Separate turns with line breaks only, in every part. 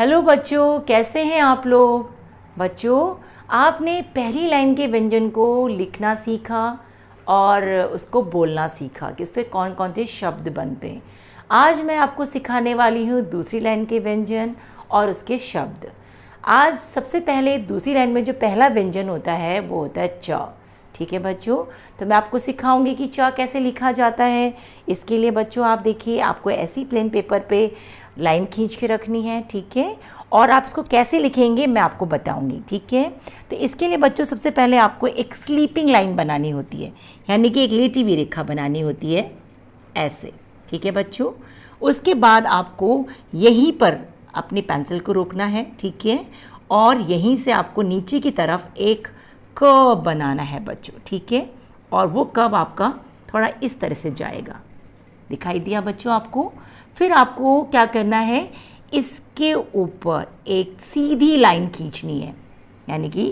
Hello बच्चों, कैसे हैं आप लोग। बच्चों, आपने पहली लाइन के व्यंजन को लिखना सीखा और उसको बोलना सीखा कि उससे कौन कौन से शब्द बनते हैं। आज मैं आपको सिखाने वाली हूँ दूसरी लाइन के व्यंजन और उसके शब्द। आज सबसे पहले दूसरी लाइन में जो पहला व्यंजन होता है वो होता है च। ठीक है बच्चों, तो मैं आपको सिखाऊंगी कि च कैसे लिखा जाता है। इसके लिए बच्चों आप देखिए, आपको ऐसी प्लेन पेपर पे लाइन खींच के रखनी है, ठीक है। और आप इसको कैसे लिखेंगे मैं आपको बताऊंगी, ठीक है। तो इसके लिए बच्चों सबसे पहले आपको एक स्लीपिंग लाइन बनानी होती है, यानी कि एक लेटी हुई रेखा बनानी होती है ऐसे, ठीक है बच्चों। उसके बाद आपको यहीं पर अपनी पेंसिल को रोकना है, ठीक है। और यहीं से आपको नीचे की तरफ एक कर्व बनाना है बच्चों, ठीक है। और वो कर्व आपका थोड़ा इस तरह से जाएगा, दिखाई दिया बच्चों आपको। फिर आपको क्या करना है, इसके ऊपर एक सीधी लाइन खींचनी है, यानी कि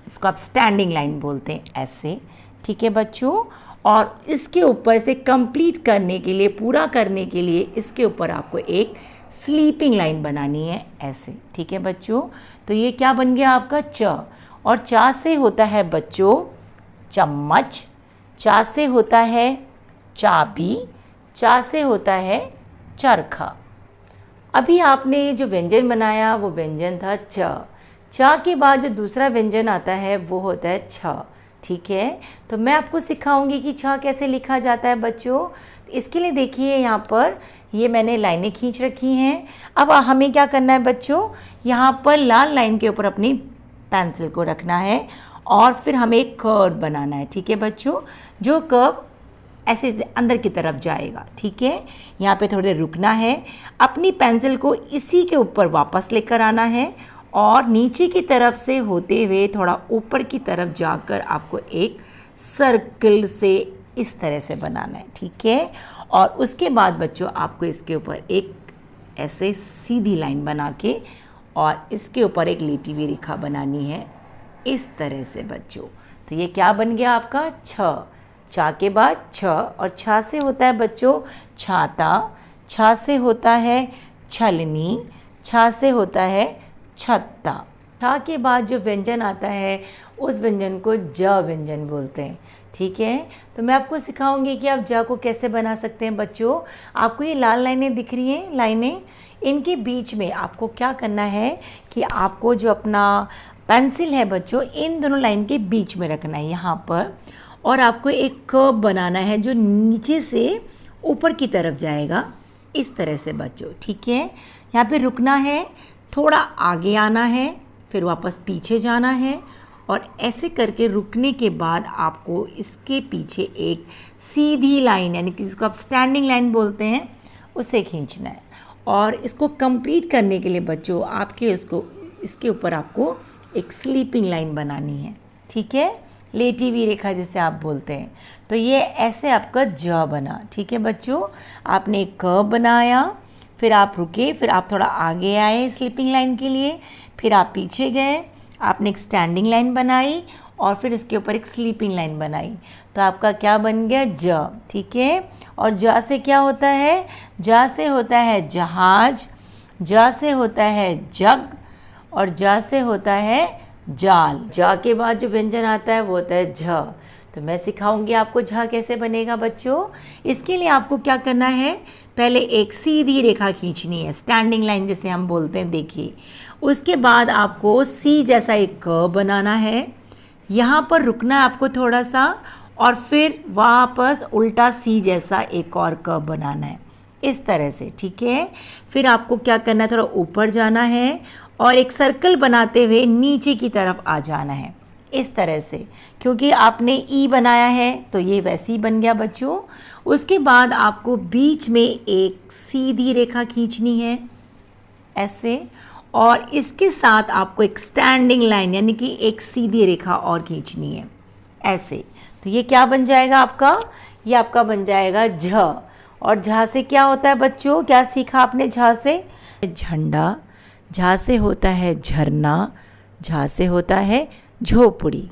इसको आप स्टैंडिंग लाइन बोलते हैं ऐसे, ठीक है बच्चों। और इसके ऊपर से कंप्लीट करने के लिए, पूरा करने के लिए इसके ऊपर आपको एक स्लीपिंग लाइन बनानी है ऐसे, ठीक है बच्चों। तो ये क्या बन गया आपका च। और चा से होता है बच्चों चम्मच, चा से होता है चाबी, चा से होता है चरखा। अभी आपने जो व्यंजन बनाया वो व्यंजन था च। चा के बाद जो दूसरा व्यंजन आता है वो होता है छ, ठीक है। तो मैं आपको सिखाऊंगी कि छ कैसे लिखा जाता है बच्चों। इसके लिए देखिए, यहाँ पर ये मैंने लाइनें खींच रखी हैं। अब हमें क्या करना है बच्चों, यहाँ पर लाल लाइन के ऊपर अपनी पेंसिल को रखना है और फिर हमें एक कर्व बनाना है, ठीक है बच्चों। जो कर्व ऐसे अंदर की तरफ जाएगा, ठीक है। यहाँ पे थोड़ी देर रुकना है, अपनी पेंसिल को इसी के ऊपर वापस लेकर आना है और नीचे की तरफ से होते हुए थोड़ा ऊपर की तरफ जाकर आपको एक सर्कल से इस तरह से बनाना है, ठीक है। और उसके बाद बच्चों आपको इसके ऊपर एक ऐसे सीधी लाइन बना के और इसके ऊपर एक लेटी हुई रेखा बनानी है इस तरह से बच्चों। तो ये क्या बन गया आपका छ। चा के बाद छ, और छा से होता है बच्चों छाता, छा से होता है छलनी, छा से होता है छत्ता। छा के बाद जो व्यंजन आता है उस व्यंजन को ज व्यंजन बोलते हैं, ठीक है। तो मैं आपको सिखाऊंगी कि आप ज को कैसे बना सकते हैं बच्चों। आपको ये लाल लाइनें दिख रही हैं, लाइनें, इनके बीच में आपको क्या करना है कि आपको जो अपना पेंसिल है बच्चों इन दोनों लाइन के बीच में रखना है यहाँ पर। और आपको एक कर्व बनाना है जो नीचे से ऊपर की तरफ जाएगा इस तरह से बच्चों, ठीक है। यहाँ पे रुकना है, थोड़ा आगे आना है, फिर वापस पीछे जाना है और ऐसे करके रुकने के बाद आपको इसके पीछे एक सीधी लाइन, यानी कि जिसको आप स्टैंडिंग लाइन बोलते हैं, उसे खींचना है। और इसको कंप्लीट करने के लिए बच्चों आपके इसके ऊपर आपको एक स्लीपिंग लाइन बनानी है, ठीक है, लेटी हुई रेखा जिसे आप बोलते हैं। तो ये ऐसे आपका ज बना, ठीक है बच्चों। आपने एक कर्व बनाया, फिर आप रुके, फिर आप थोड़ा आगे आए स्लीपिंग लाइन के लिए, फिर आप पीछे गए, आपने एक स्टैंडिंग लाइन बनाई और फिर इसके ऊपर एक स्लीपिंग लाइन बनाई। तो आपका क्या बन गया ज, ठीक है। और ज से क्या होता है, ज से होता है जहाज, ज से होता है जग और ज से होता है जाल। जा के बाद जो व्यंजन आता है वो होता है झ। तो मैं सिखाऊंगी आपको झ कैसे बनेगा बच्चों। इसके लिए आपको क्या करना है, पहले एक सीधी रेखा खींचनी है, स्टैंडिंग लाइन जिसे हम बोलते हैं, देखिए। उसके बाद आपको सी जैसा एक कर्व बनाना है, यहाँ पर रुकना है आपको थोड़ा सा और फिर वापस उल्टा सी जैसा एक और कर्व बनाना है इस तरह से, ठीक है। फिर आपको क्या करना है, थोड़ा ऊपर जाना है और एक सर्कल बनाते हुए नीचे की तरफ आ जाना है इस तरह से, क्योंकि आपने ई बनाया है तो ये वैसे ही बन गया बच्चों। उसके बाद आपको बीच में एक सीधी रेखा खींचनी है ऐसे, और इसके साथ आपको एक स्टैंडिंग लाइन, यानी कि एक सीधी रेखा और खींचनी है ऐसे। तो ये क्या बन जाएगा आपका, ये आपका बन जाएगा झ। और झ से क्या होता है बच्चों, क्या सीखा आपने झ से, झंडा, झा से होता है झरना, झा से होता है झोपड़ी।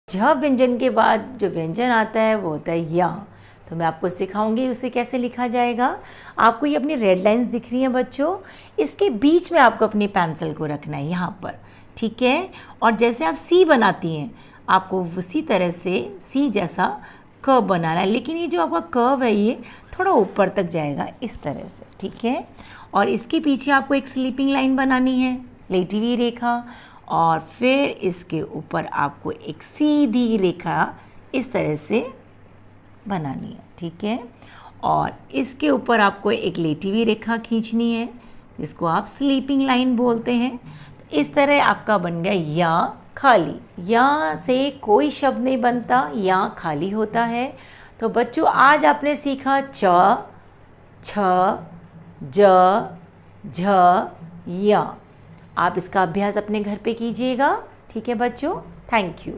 झ व्यंजन के बाद जो व्यंजन आता है वो होता है या। तो मैं आपको सिखाऊंगी उसे कैसे लिखा जाएगा। आपको ये अपनी रेड लाइंस दिख रही हैं बच्चों, इसके बीच में आपको अपनी पेंसिल को रखना है यहाँ पर, ठीक है। और जैसे आप सी बनाती हैं आपको उसी तरह से सी जैसा कर्व बनाना है, लेकिन ये जो आपका कर्व है ये थोड़ा ऊपर तक जाएगा इस तरह से, ठीक है। और इसके पीछे आपको एक स्लीपिंग लाइन बनानी है, लेटी हुई रेखा, और फिर इसके ऊपर आपको एक सीधी रेखा इस तरह से बनानी है, ठीक है। और इसके ऊपर आपको एक लेटी हुई रेखा खींचनी है जिसको आप स्लीपिंग लाइन बोलते हैं। तो इस तरह आपका बन गया या खाली। या से कोई शब्द नहीं बनता, या खाली होता है। तो बच्चों आज आपने सीखा च, छ, ज, झ, या। आप इसका अभ्यास अपने घर पे कीजिएगा, ठीक है बच्चों। Thank you.